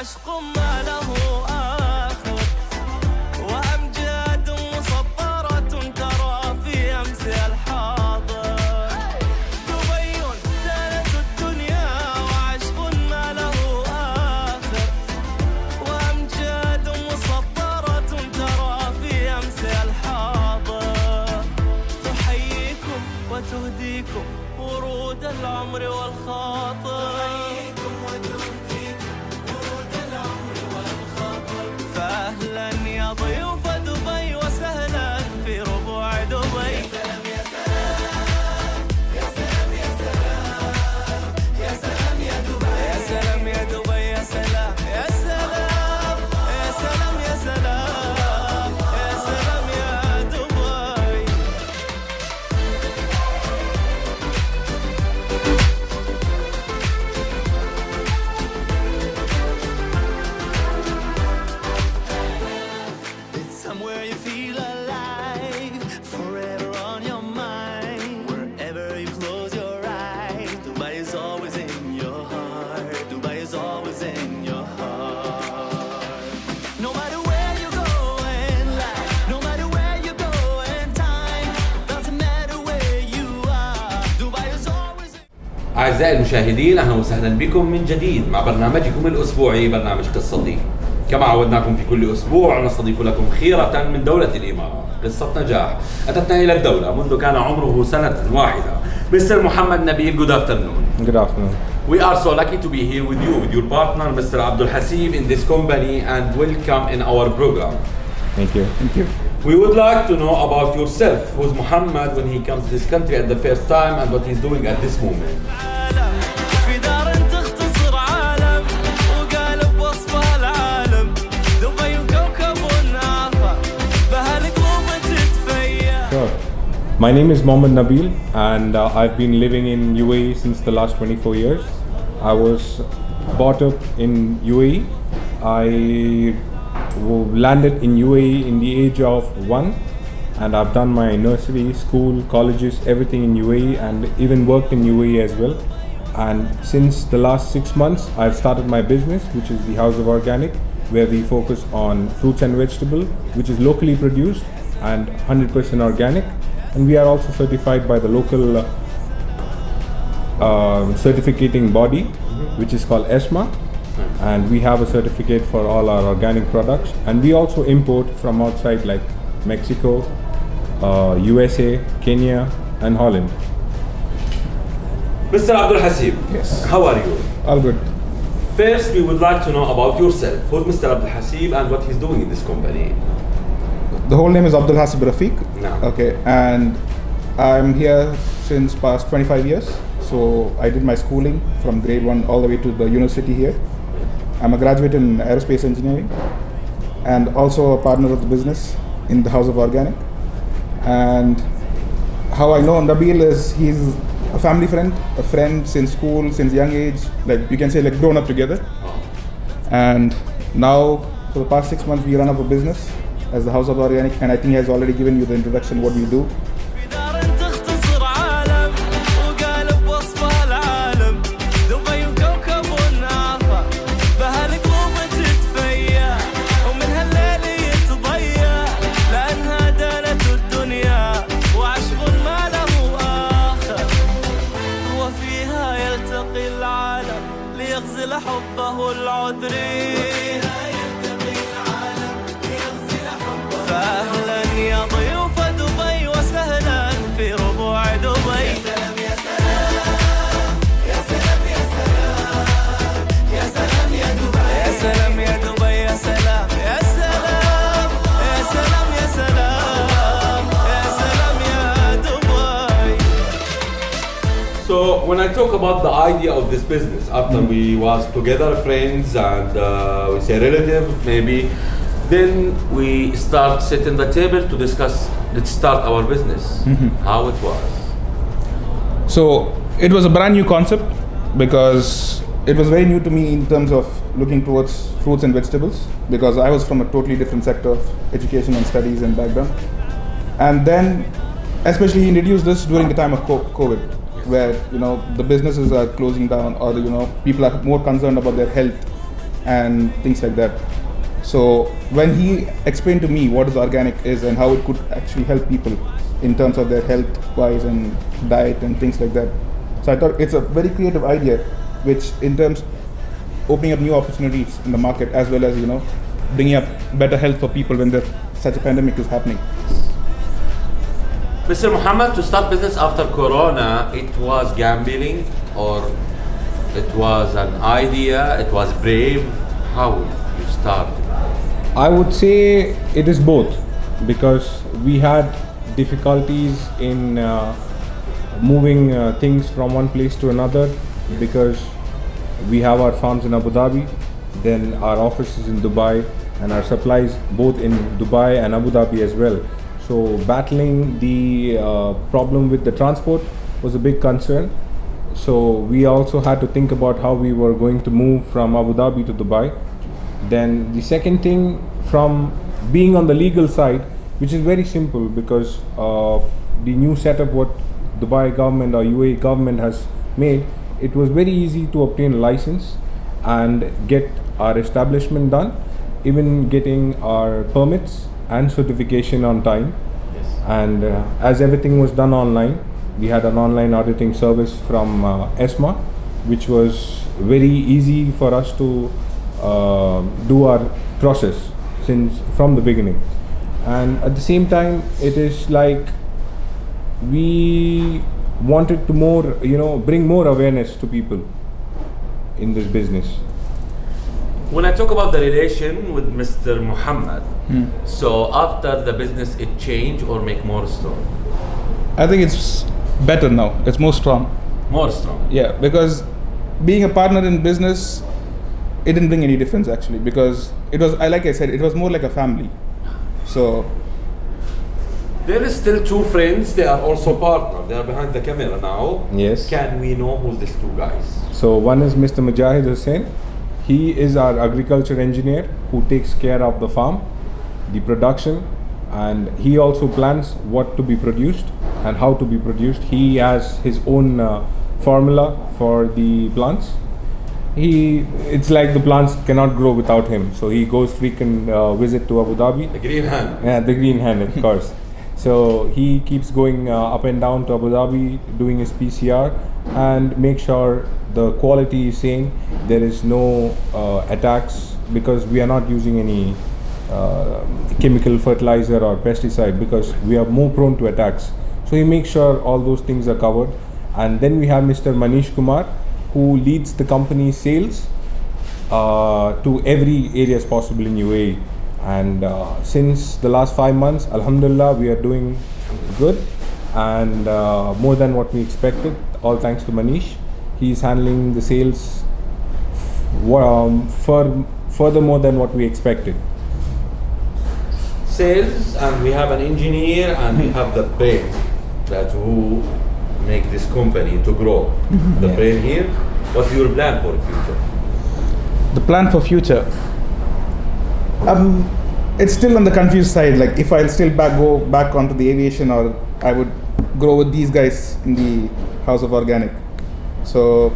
وعشق ما له آخر، وأمجاد مسطرة ترى في أمس الحاضر. دبي زالت الدنيا وعشق ما له آخر، وأمجاد مسطرة ترى في أمس الحاضر. تحييكم وتهديكم ورود العمر والخاطر، تحييكم وتهديكم ورود العمر والخاطر. فأهلا يا ضيوف دبي وسهلا في ربوع دبي. يا سلام يا سلام يا سلام يا سلام يا سلام يا دبي، يا سلام يا دبي، يا سلام يا سلام يا سلام يا سلام يا سلام يا دبي. It's somewhere you feel alive, forever on your mind. Wherever you close your eyes, Dubai is always in your heart. Dubai is always in your heart. No matter where you go in life, no matter where you go in time, doesn't matter where you are, Dubai is always in. أعزائي المشاهدين، أهلا وسهلا بكم من جديد مع برنامجكم الأسبوعي برنامج قصتي. كما عودناكم في كل أسبوع نستضيف لكم خيرة من دولة الإمارات، قصة نجاح أتتنا إلى الدولة منذ كان عمره سنة واحدة. Mr. محمد نبيل, good afternoon. Good afternoon. We are so lucky to be here with you, with your partner, Mr. Abdul Hasib, in this company, and welcome in our program. Thank you. Thank you. We would like to know about yourself. Who's Muhammad when he comes to this country at the first time and what he's doing at this moment? في دار تختصر عالم وقالب وصفها العالم. دبي وكوكب آخر بهالقلوب تتفيا. Sure. My name is Mohammed Nabil, and I've been living in UAE since the last 24 years. I was brought up in UAE. I landed in UAE in the age of 1, and I've done my nursery, school, colleges, everything in UAE, and even worked in UAE as well. And since the last 6 months, I've started my business, which is the House of Organic, where we focus on fruits and vegetable, which is locally produced and 100% organic. And we are also certified by the local certificating body, which is called ESMA. And we have a certificate for all our organic products. And we also import from outside like Mexico, USA, Kenya, and Holland. Mr. Abdul Hasib, Yes. how are you? All good. First, we would like to know about yourself. Who's Mr. Abdul Hasib and what he's doing in this company? The whole name is Abdul Hasib Rafiq. No. Okay, and I'm here since past 25 years. So I did my schooling from grade 1 all the way to the university here. I'm a graduate in aerospace engineering and also a partner of the business in the House of Organic. And how I know Nabil is he's a family friend, a friend since school, since young age, like you can say like grown up together. And now for the past 6 months we run up a business as the House of Organic, and I think he has already given you the introduction what we do. في دار تختصر عالم وقالب وصفها العالم. دبي وكوكب آخر بهالقلوب تتفيا، ومن هالليل يتضيع لأنها دارت الدنيا وعشق ما له آخر. وفيها يلتقي العالم ليغزل حبه العذري. فأهلا يا ضيوف دبي وسهلا في ربوع دبي. يا سلام يا سلام يا سلام يا سلام يا سلام يا دبي، يا سلام يا دبي، يا سلام يا سلام يا سلام يا سلام يا سلام يا دبي. So when I talk about the idea of this business, after we was together friends and we say relative maybe, then we start sitting the table to discuss, let's start our business, how it was. So it was a brand new concept because it was very new to me in terms of looking towards fruits and vegetables, because I was from a totally different sector of education and studies and background. And then especially he introduced this during the time of COVID, where the businesses are closing down, or people are more concerned about their health and things like that. So when he explained to me what is organic is and how it could actually help people in terms of their health wise and diet and things like that. So I thought it's a very creative idea, which in terms opening up new opportunities in the market, as well as bringing up better health for people when such a pandemic is happening. Mr. Muhammad, to start business after Corona, it was gambling or it was an idea, it was brave? How you started? I would say it is both, because we had difficulties in moving things from one place to another, because we have our farms in Abu Dhabi, then our office is in Dubai, and our supplies both in Dubai and Abu Dhabi as well. So battling the problem with the transport was a big concern. So we also had to think about how we were going to move from Abu Dhabi to Dubai. Then the second thing, from being on the legal side, which is very simple because of the new setup what Dubai government or UAE government has made, it was very easy to obtain a license and get our establishment done, even getting our permits and certification on time. Yes. And as everything was done online, we had an online auditing service from ESMA, which was very easy for us to do our process since from the beginning. And at the same time, it is like we wanted to more, bring more awareness to people in this business. When I talk about the relation with Mr. Muhammad, so after the business it changed or make more strong? I think it's better now. It's more strong. More strong. Yeah, because being a partner in business, it didn't bring any difference actually, because it was, like I said, it was more like a family. So there is still two friends, they are also partners. They are behind the camera now. Yes. Can we know who's these two guys? So one is Mr. Mujahid Hussain. He is our agriculture engineer who takes care of the farm, the production, and he also plans what to be produced and how to be produced. He has his own formula for the plants. It's like the plants cannot grow without him. So he goes frequent visit to Abu Dhabi. The green hand. Yeah, the green hand, of course. So he keeps going up and down to Abu Dhabi, doing his PCR and make sure the quality is same. There is no attacks, because we are not using any chemical fertilizer or pesticide, because we are more prone to attacks. So he makes sure all those things are covered. And then we have Mr. Manish Kumar, who leads the company's sales to every areas possible in UAE. And since the last 5 months, Alhamdulillah, we are doing good and more than what we expected, all thanks to Manish. He's handling the sales further more than what we expected. Sales, and we have an engineer, and we have the brain that who make this company to grow. The brain here. What's your plan for the future? the plan for future, it's still on the confused side. Like if I'll still go back onto the aviation, or I would grow with these guys in the House of Organic. So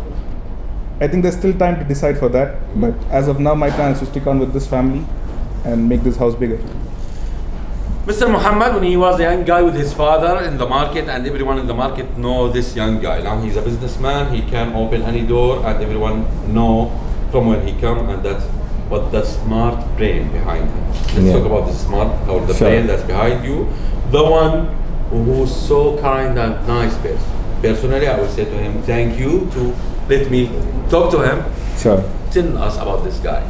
I think there's still time to decide for that. But as of now, my plan is to stick on with this family and make this house bigger. Mr. Muhammad, when he was a young guy with his father in the market, and everyone in the market know this young guy. Now he's a businessman, he can open any door, and everyone know from where he come, and that's what the smart brain behind him. Let's talk about the smart, or the brain that's behind you. The one who's so kind and nice person. Personally, I would say to him, thank you to let me talk to him. Sure. Tell us about this guy.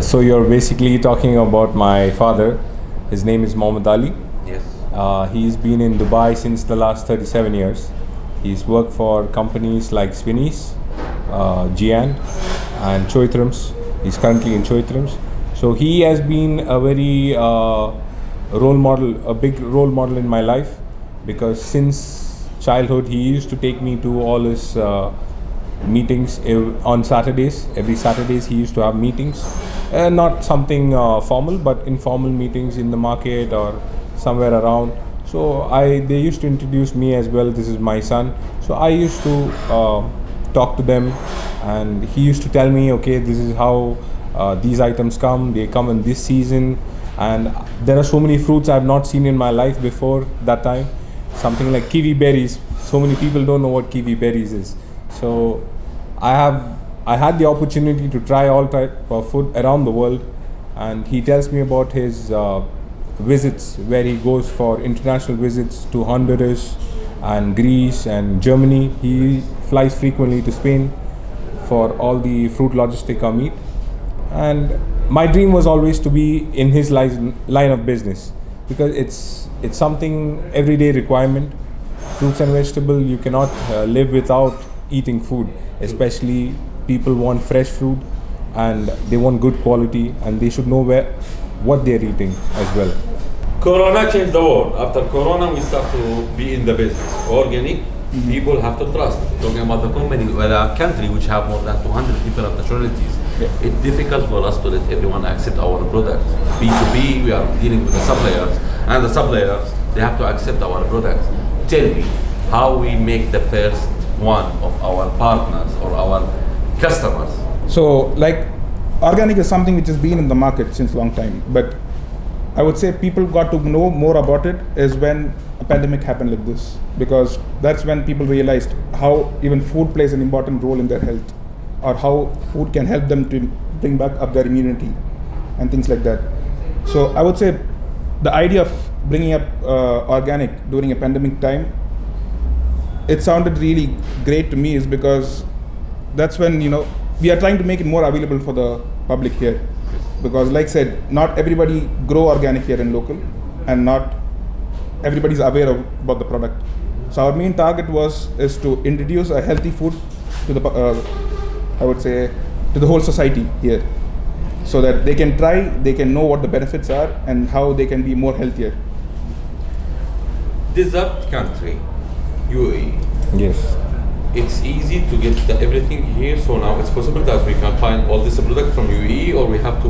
So you're basically talking about my father. His name is Mohammed Ali. Yes. He's been in Dubai since the last 37 years. He's worked for companies like Spinneys, Gian, and Choitrams. He's currently in Choitrams. So he has been a very role model, a big role model in my life, because since childhood he used to take me to all his meetings on Saturdays. Every Saturdays he used to have meetings. Not something formal, but informal meetings in the market or somewhere around. So they used to introduce me as well. This is my son. So I used to talk to them and he used to tell me, okay, this is how these items come. They come in this season, and there are so many fruits I've not seen in my life before that time. Something like kiwi berries. So many people don't know what kiwi berries is. So I had the opportunity to try all type of food around the world, and he tells me about his visits where he goes for international visits to Honduras and Greece and Germany. He flies frequently to Spain for all the fruit logistica meet, and my dream was always to be in his line of business, because it's something everyday requirement. Fruits and vegetables, you cannot live without eating food, especially people want fresh fruit and they want good quality, and they should know what they're eating as well. Corona changed the world. After Corona, we start to be in the business. Organic, people have to trust. Talking about the company, a country which have more than 200 different nationalities, it's difficult for us to let everyone accept our products. B2B, we are dealing with the suppliers, and the suppliers, they have to accept our products. Tell me, how we make the first one of our partners or our customers? So, like, organic is something which has been in the market since a long time, but I would say people got to know more about it is when a pandemic happened like this, because that's when people realized how even food plays an important role in their health, or how food can help them to bring back up their immunity and things like that. So I would say the idea of bringing up organic during a pandemic time, it sounded really great to me, is because that's when, we are trying to make it more available for the public here. Because like I said, not everybody grow organic here in local, and not everybody is aware about the product. So our main target is to introduce a healthy food to the, I would say, to the whole society here, so that they can try, they can know what the benefits are and how they can be more healthier. Desert country, UAE. Yes. It's easy to get everything here, so now it's possible that we can find all this product from UAE, or we have to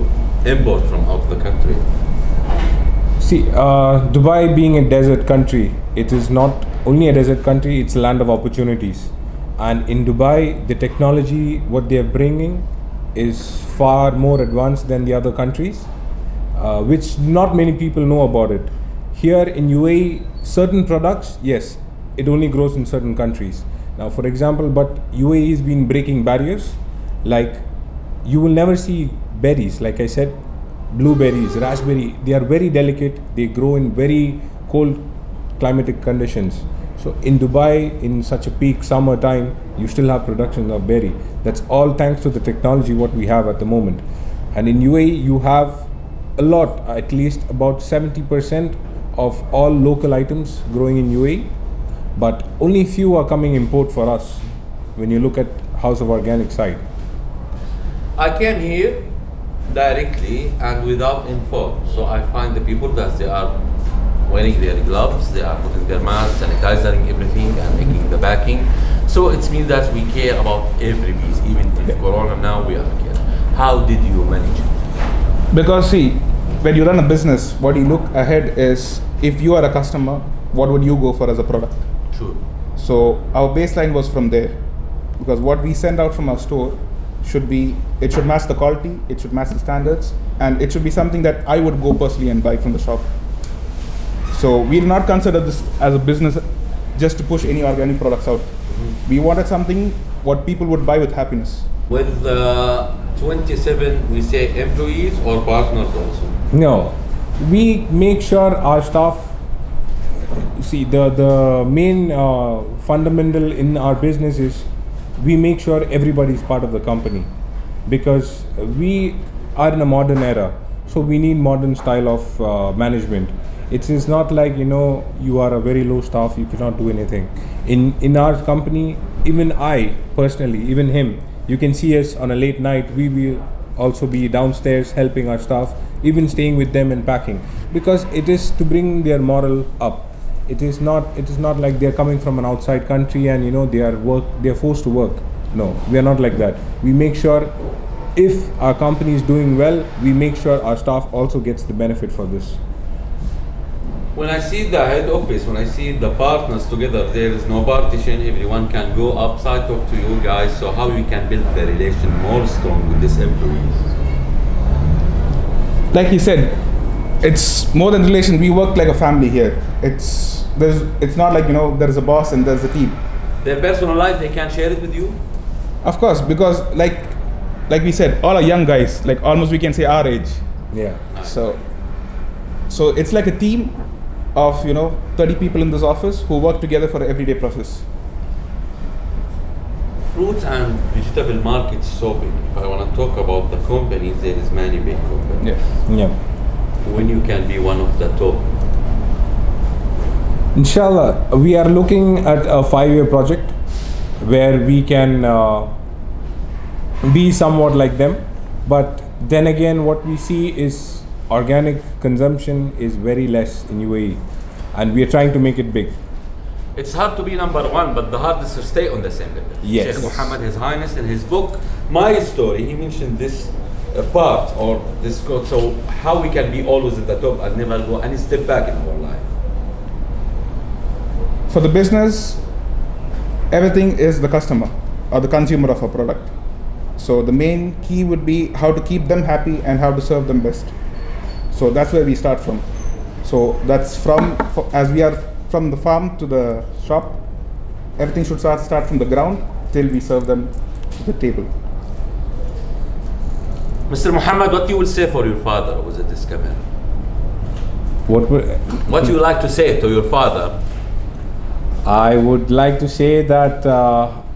import from out of the country. See, Dubai being a desert country, it is not only a desert country, it's a land of opportunities. And in Dubai, the technology, what they are bringing is far more advanced than the other countries, which not many people know about it. Here in UAE, certain products, yes, it only grows in certain countries. Now, for example, but UAE has been breaking barriers. Like, you will never see berries, like I said, blueberries, raspberry. They are very delicate. They grow in very cold climatic conditions. So in Dubai, in such a peak summer time, you still have production of berry. That's all thanks to the technology what we have at the moment. And in UAE, you have a lot, at least about 70% of all local items growing in UAE. But only few are coming import for us when you look at House of Organic side. I came here directly and without info, so I find the people that they are wearing their gloves, they are putting their masks, sanitizing everything, and making the packing. So it means that we care about every piece, even in Corona now we are here. How did you manage it? Because see, when you run a business, what you look ahead is, if you are a customer, what would you go for as a product? Sure. So our baseline was from there, because what we send out from our store should match the quality, it should match the standards, and it should be something that I would go personally and buy from the shop. So we did not consider this as a business just to push any organic products out. We wanted something what people would buy with happiness. With 27, we say employees or partners also? No, we make sure our staff, see, the main fundamental in our business is we make sure everybody is part of the company, because we are in a modern era, so we need modern style of management. It is not like, you are a very low staff, you cannot do anything. In our company, even I personally, even him, you can see us on a late night, we will also be downstairs helping our staff, even staying with them and packing, because it is to bring their moral up. It is not like they are coming from an outside country and they are forced to work. No, we are not like that. We make sure if our company is doing well, we make sure our staff also gets the benefit for this. When I see the head office, when I see the partners together, there is no partition. Everyone can go upside, talk to you guys. So how you can build the relation more strong with these employees? Like he said, it's more than relation. We work like a family here. It's not like there's a boss and there's a team. Their personal life, they can share it with you. Of course, because like we said, all are young guys. Like almost we can say our age. Yeah. So it's like a team of 30 people in this office who work together for the everyday process. Fruit and vegetable market is so big. If I want to talk about the companies, there is many big companies. Yeah. Yeah. When you can be one of the top. Inshallah, we are looking at a 5-year project where we can be somewhat like them. But then again, what we see is organic consumption is very less in UAE, and we are trying to make it big. It's hard to be number one, but the hardest to stay on the same level. Yes. Sheikh Mohammed, His Highness, in his book, My Story, he mentioned this part or this code. So how we can be always at the top and never go any step back in our life. For the business, everything is the customer or the consumer of a product. So the main key would be how to keep them happy and how to serve them best. So that's where we start from. So that's as we are from the farm to the shop, everything should start from the ground till we serve them to the table. Mr. Muhammad, what you will say for your father was at this camera? What you like to say to your father? I would like to say that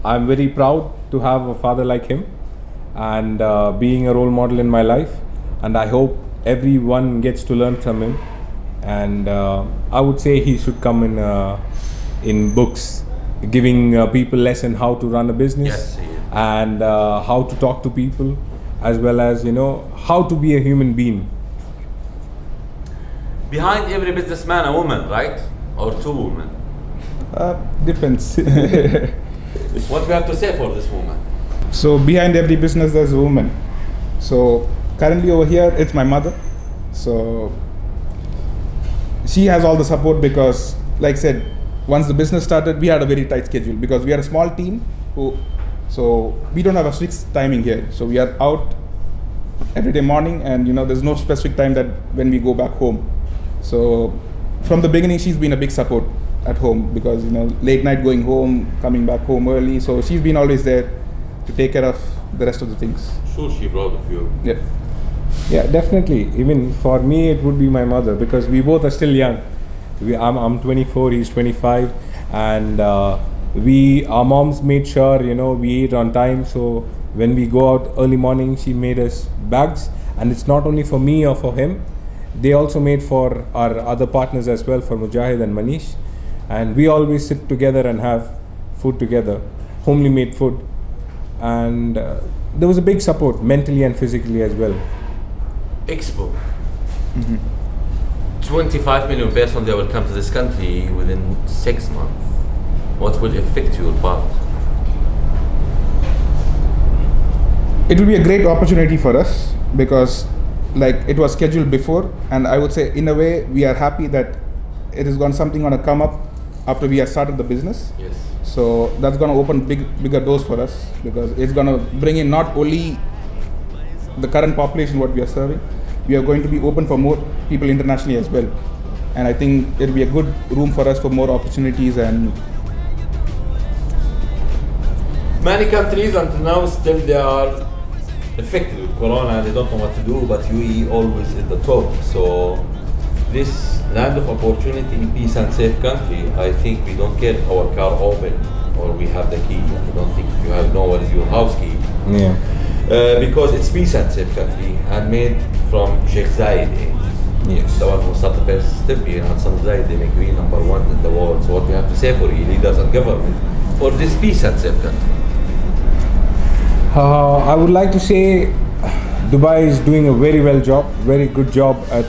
I'm very proud to have a father like him and being a role model in my life, and I hope everyone gets to learn from him. And I would say he should come in books, giving people lesson how to run a business. Yes, he is. And how to talk to people, as well as how to be a human being. Behind every businessman, a woman, right? Or two women. Depends. What do you have to say for this woman? So behind every business there's a woman. So currently over here it's my mother. So she has all the support because, like I said, once the business started, we had a very tight schedule because we are a small team so we don't have a fixed timing here. So we are out every day morning, and there's no specific time that when we go back home. So from the beginning she's been a big support at home because late night going home, coming back home early. So she's been always there to take care of the rest of the things. Sure, she proud of you. Yeah. Yeah, definitely. Even for me, it would be my mother because we both are still young. I'm 24, he's 25, and our moms made sure we eat on time. So when we go out early morning, she made us bags, and it's not only for me or for him. They also made for our other partners as well, for Mujahid and Manish, and we always sit together and have food together, homely made food, and there was a big support mentally and physically as well. Expo. 25 million person, they will come to this country within 6 months. What will affect your part? It will be a great opportunity for us because it was scheduled before, and I would say in a way we are happy that it is something going to come up after we have started the business. Yes. So that's going to open bigger doors for us because it's going to bring in not only the current population what we are serving, we are going to be open for more people internationally as well. And I think it will be a good room for us for more opportunities. And many countries until now still they are affected with Corona, they don't know what to do, but UAE always at the top. So this land of opportunity, peace and safe country, I think we don't get our car open or we have the key. I don't think you have what is your house key. Yeah. Because it's peace and safe country and made from Sheikh Zayed age. Yes. The one who started the first step here, Hassan Zayed, they make UAE number one in the world. So what we have to say for you leaders and government for this peace and safe country? I would like to say Dubai is doing a very good job at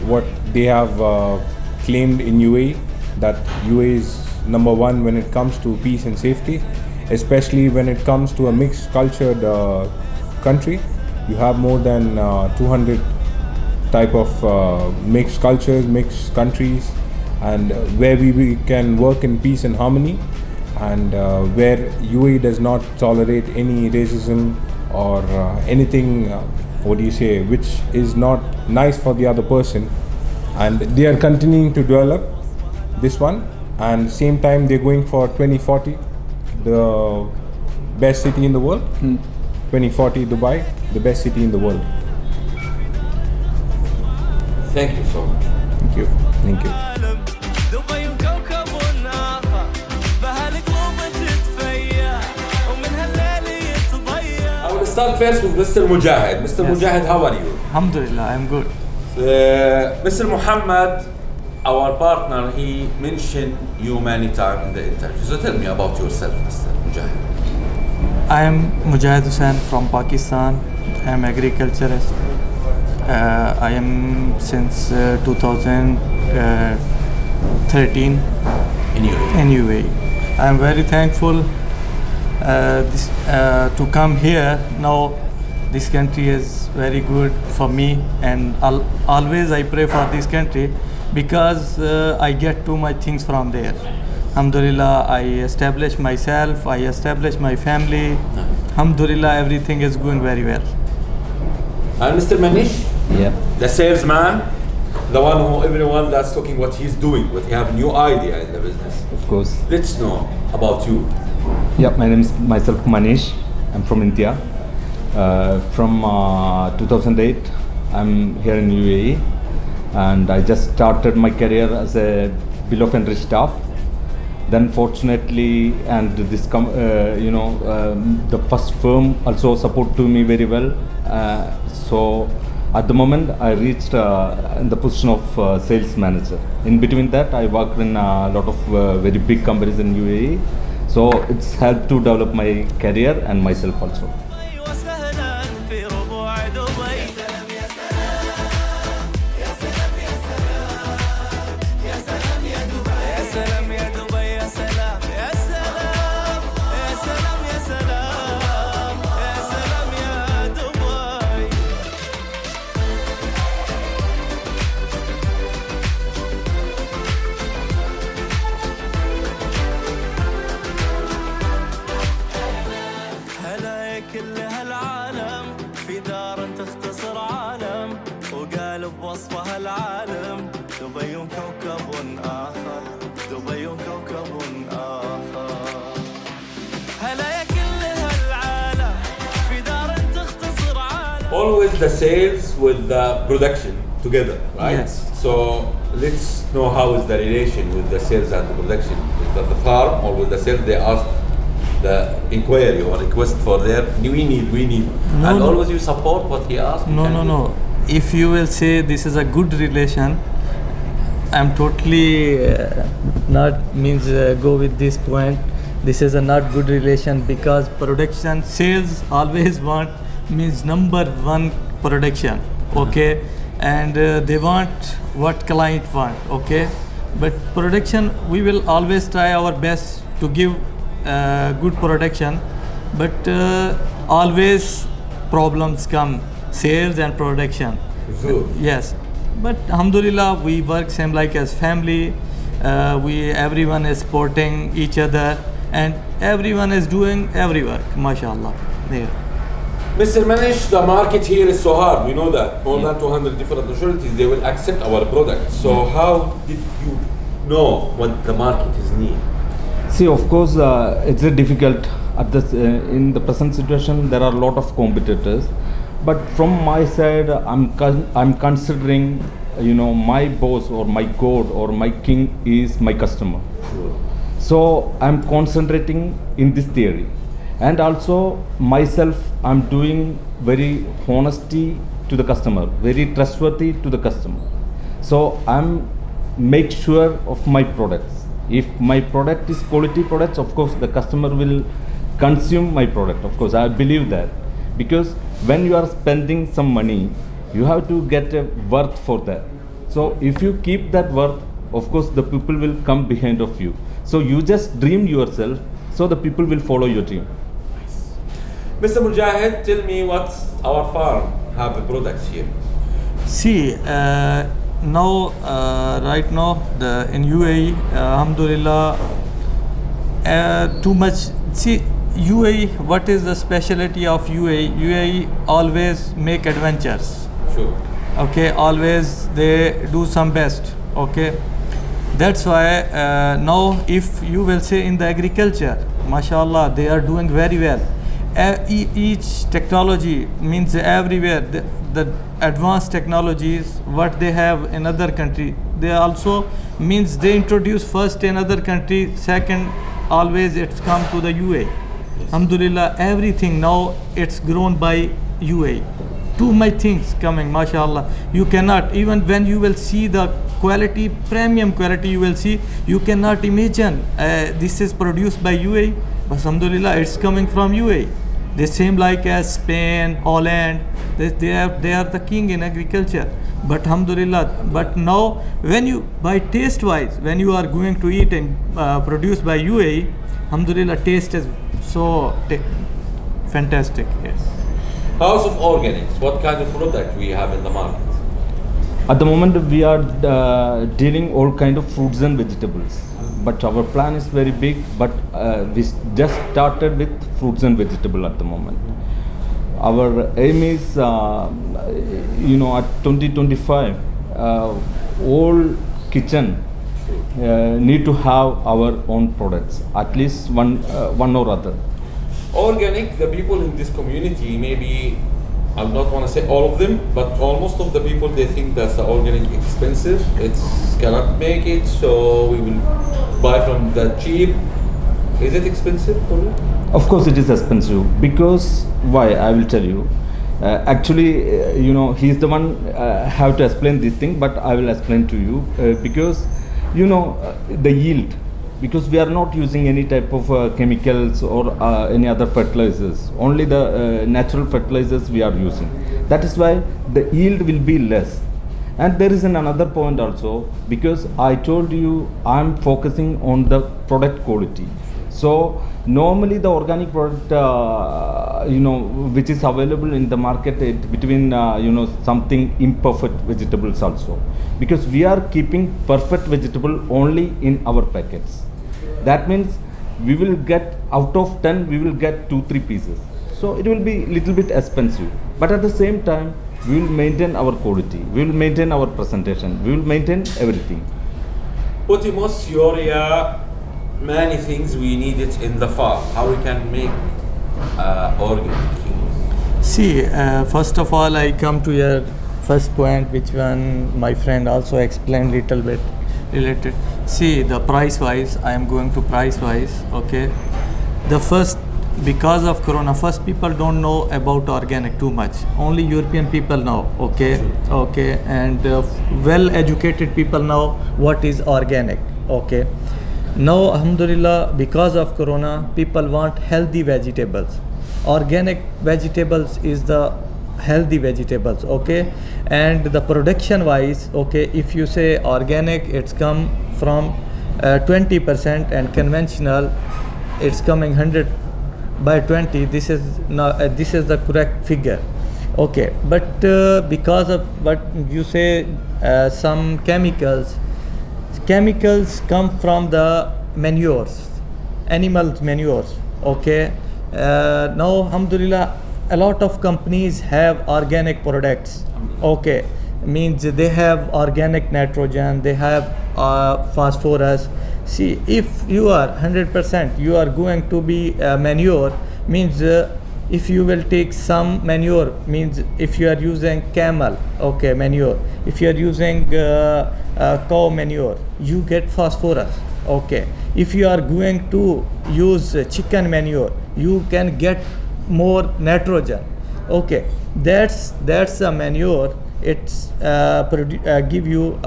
what they have claimed in UAE, that UAE is number one when it comes to peace and safety, especially when it comes to a mixed cultured country. You have more than 200 type of mixed cultures, mixed countries, and where we can work in peace and harmony, and where UAE does not tolerate any racism or anything, which is not nice for the other person. And they are continuing to develop this one, and same time they're going for 2040, the best city in the world. 2040 Dubai, the best city in the world. Thank you so much. Thank you. Thank you. دبي وكوكب آخر بهالقلوب تتفيا ومن هالليل يتضيع. I will start first with Mr. Mujahid. Mr. Mujahid, how are you? Alhamdulillah, I'm good. Mr. Muhammad, our partner, he mentioned you many times in the interview. So tell me about yourself, Mr. Mujahid. I am Mujahid Hussain from Pakistan. I am agriculturist. I am since 2013 In UAE. in UAE. I am very thankful to come here. Now this country is very good for me, and always I pray for this country because I get too much things from there. Alhamdulillah, I established myself, I established my family. Alhamdulillah, everything is going very well. And Mr. Manish, Yeah. the salesman, the one who everyone that's talking what he's doing, what he have new idea in the business. Of course. Let's know about you. Yeah, my name is myself Manish. I'm from India. From 2008, I'm here in UAE, and I just started my career as a bill of entry staff. Then fortunately, and this the first firm also supported to me very well. So at the moment, I reached in the position of sales manager. In between that, I worked in a lot of very big companies in UAE. So it's helped to develop my career and myself also. وسهلا في ربوع دبي. يا سلام يا سلام يا سلام يا سلام يا سلام يا دبي. يا سلام يا دبي يا سلام يا سلام يا سلام يا سلام يا سلام يا دبي. هلا يا كل هالعالم في دار تختصر عالم وقالب وصفها العالم دبي كوكب آخر دبي كوكب آخر هلا يا كل هالعالم في دار تختصر عالم. Always the sales with the production together, right? Yes. So let's know how is the relation with the sales and the production. Is that the farm or with the sales they ask the inquiry or request for their we need, No, and no. always you support what he asks. you No, can no, do. no. If you will say this is a good relation, I'm totally not means go with this point. This is a not good relation because production sales always want means number one production, okay, and they want what client want, okay. But production we will always try our best to give good production, but always problems come sales and production. Sure. Yes, but alhamdulillah we work same like as family. Everyone is supporting each other and everyone is doing every work, mashallah. There. Mr. Manish, the market here is so hard. We know that more than 200 different nationalities they will accept our product. So how did you know what the market is need? See, of course, it's a difficult at this in the present situation. There are a lot of competitors, but from my side, I'm considering, my boss or my god or my king is my customer. Sure. So I'm concentrating in this theory, and also myself, I'm doing very honesty to the customer, very trustworthy to the customer. So I'm make sure of my products. If my product is quality products, of course the customer will consume my product. Of course, I believe that, because when you are spending some money, you have to get a worth for that. So if you keep that worth, of course the people will come behind of you. So you just dream yourself, so the people will follow your dream. Mr. Mujahid, tell me what's our farm have the products here. See, right now, in UAE, alhamdulillah, too much. See, UAE, what is the specialty of UAE? UAE always make adventures. Sure. Okay, always they do some best. Okay, that's why now if you will say in the agriculture, mashallah, they are doing very well. Each technology means everywhere the advanced technologies what they have in other country, they also means they introduce first in other country, second always it's come to the UAE. Alhamdulillah, everything now it's grown by UAE. Too much things coming, mashallah. You cannot, even when you will see the quality, premium quality, you will see, you cannot imagine this is produced by UAE, but alhamdulillah, it's coming from UAE. The same like as Spain, Holland, they are the king in agriculture. But alhamdulillah, but now when you, by taste wise, when you are going to eat and produced by UAE, alhamdulillah, taste is so fantastic. Yes. House of Organics, what kind of product we have in the market? At the moment, we are dealing all kind of fruits and vegetables. But our plan is very big. But we just started with fruits and vegetable at the moment. Our aim is, at 2025, all kitchen need to have our own products, at least one or other. Organic, the people in this community, maybe I would not want to say all of them, but almost of the people, they think that the organic expensive. It's cannot make it, so we will buy from the cheap. Is it expensive for you? Of course, it is expensive. Because why? I will tell you. Actually, he's the one have to explain this thing, but I will explain to you because the yield. Because we are not using any type of chemicals or any other fertilizers. Only the natural fertilizers we are using. That is why the yield will be less. And there is another point also, because I told you I am focusing on the product quality. So normally the organic product, which is available in the market between something imperfect vegetables also. Because we are keeping perfect vegetable only in our packets. That means we will get, out of 10, we will get 2-3 pieces. So it will be little bit expensive. But at the same time, we will maintain our quality. We will maintain our presentation. We will maintain everything. Potimos, Ioria, many things we need it in the farm. How we can make organic things? See, first of all, I come to your first point, which one my friend also explained little bit related. See, the price wise, I am going to price wise. Okay, the first, because of corona, first people don't know about organic too much. Only European people know. Okay, and well educated people know what is organic. Okay, now alhamdulillah, because of corona, people want healthy vegetables. Organic vegetables is the healthy vegetables. Okay, and the production wise, okay, if you say organic, it's come from 20%, and conventional it's coming 100 by 20. This is the correct figure. Okay, but because of what you say, some chemicals come from the manures, animals manures. Okay, now alhamdulillah, a lot of companies have organic products. Okay, means they have organic nitrogen, they have phosphorus. See, if you are 100%, you are going to be manure, means if you will take some manure, means if you are using camel, okay, manure, if you are using cow manure, you get phosphorus. Okay, if you are going to use chicken manure, you can get more nitrogen. Okay, that's a manure. It's give you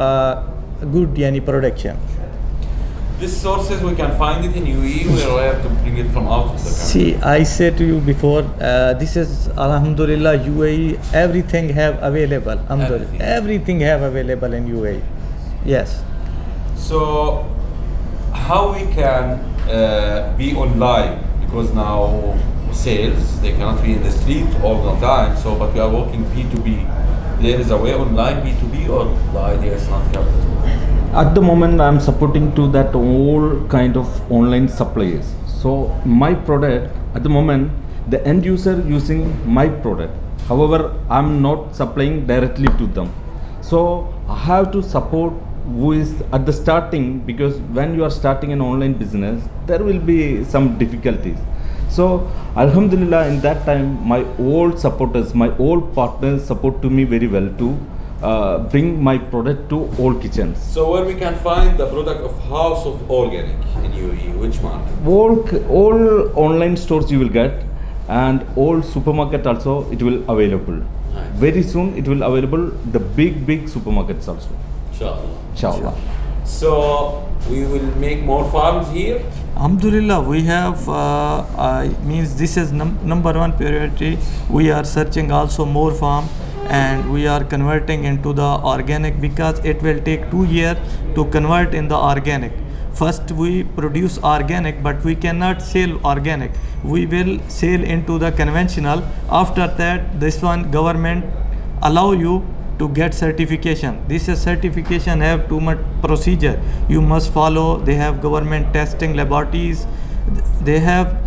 good production. These sources we can find it in UAE. We have to bring it from out of the country. See, I said to you before, this is alhamdulillah UAE. Everything have available. Alhamdulillah, everything have available in UAE. Yes. So, how we can be online? Because now sales, they cannot be in the street all the time. So, but we are working B2B. there is a way online B2B, or the idea is not capital? At the moment, I'm supporting to that all kind of online suppliers. So my product at the moment, the end user using my product. However, I'm not supplying directly to them. So I have to support who is at the starting, because when you are starting an online business, there will be some difficulties. So Alhamdulillah, in that time, my old supporters, my old partners support to me very well to bring my product to all kitchens. So where we can find the product of House of Organic in UAE, which market? All online stores you will get, and all supermarket also it will available. Nice. Very soon it will available the big supermarkets also. Inshallah. So we will make more farms here. Alhamdulillah, we have means this is number one priority. We are searching also more farm, and we are converting into the organic, because it will take 2 years to convert in the organic. First we produce organic, but we cannot sell organic. We will sell into the conventional. After that, this one government allow you to get certification. This is certification have too much procedure you must follow. They have government testing laboratories. They have,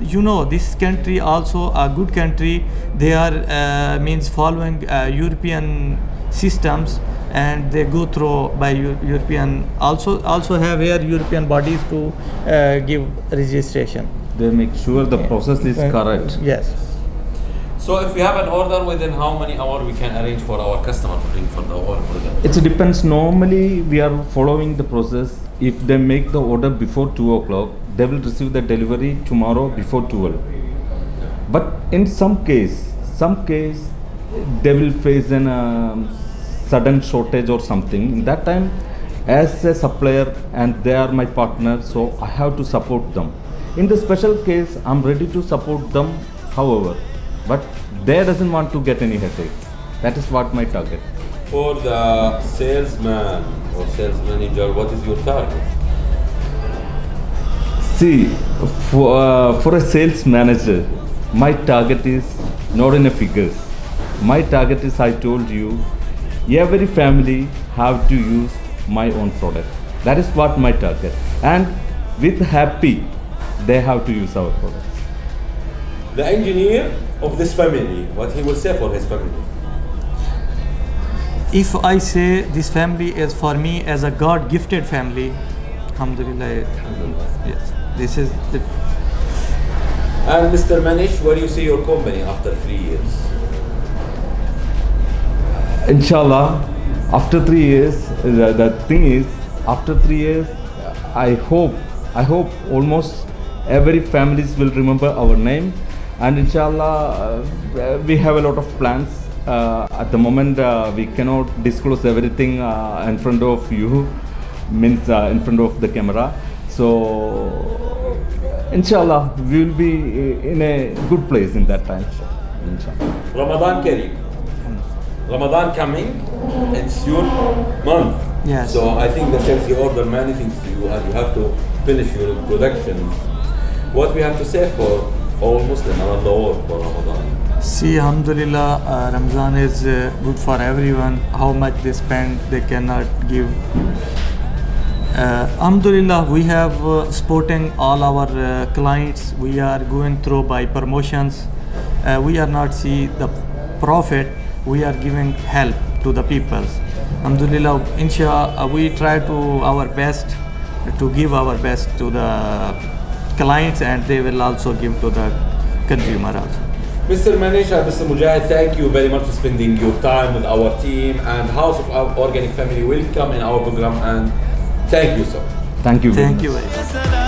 this country also a good country. They are means following European systems, and they go through by European, also have here European bodies to give registration. They make sure the process is correct. Yes. So if we have an order, within how many hours we can arrange for our customer to bring for the order for them? It depends. Normally we are following the process. If they make the order before 2 o'clock, they will receive the delivery tomorrow before 12. But in some case they will face an sudden shortage or something. In that time, as a supplier, and they are my partner, so I have to support them. In the special case, I'm ready to support them, however, but they doesn't want to get any headache. That is what my target. For the salesman or sales manager, what is your target? See, for a sales manager, my target is not in a figures. My target is, I told you, every family have to use my own product. That is what my target. And with happy, they have to use our products. The engineer of this family, what he will say for his family? If I say this family is for me as a God gifted family, Alhamdulillah. Yes, this is the. And Mr. Manish, where do you see your company after 3 years? Inshallah, after 3 years, the thing is, after 3 years, I hope almost every families will remember our name, and inshallah, we have a lot of plans. At the moment, we cannot disclose everything in front of you, means in front of the camera. So, inshallah, we will be in a good place in that time. Inshallah. Ramadan Kareem. Ramadan coming, it's your month. Yes. So I think the chefs, order many things to you, and you have to finish your production. What we have to say for all Muslims around the world for Ramadan? See, Alhamdulillah, Ramzan is good for everyone. How much they spend, they cannot give. Alhamdulillah, we have supporting all our clients. We are going through by promotions. We are not see the profit. We are giving help to the people. Alhamdulillah, inshallah, we try to our best to give our best to the clients, and they will also give to the consumer also. Mr. Manish and Mr. Mujahid, thank you very much for spending your time with our team, and House of Organic Family will come in our program, and thank you so much. Thank you very Thank much. you very much. Salam.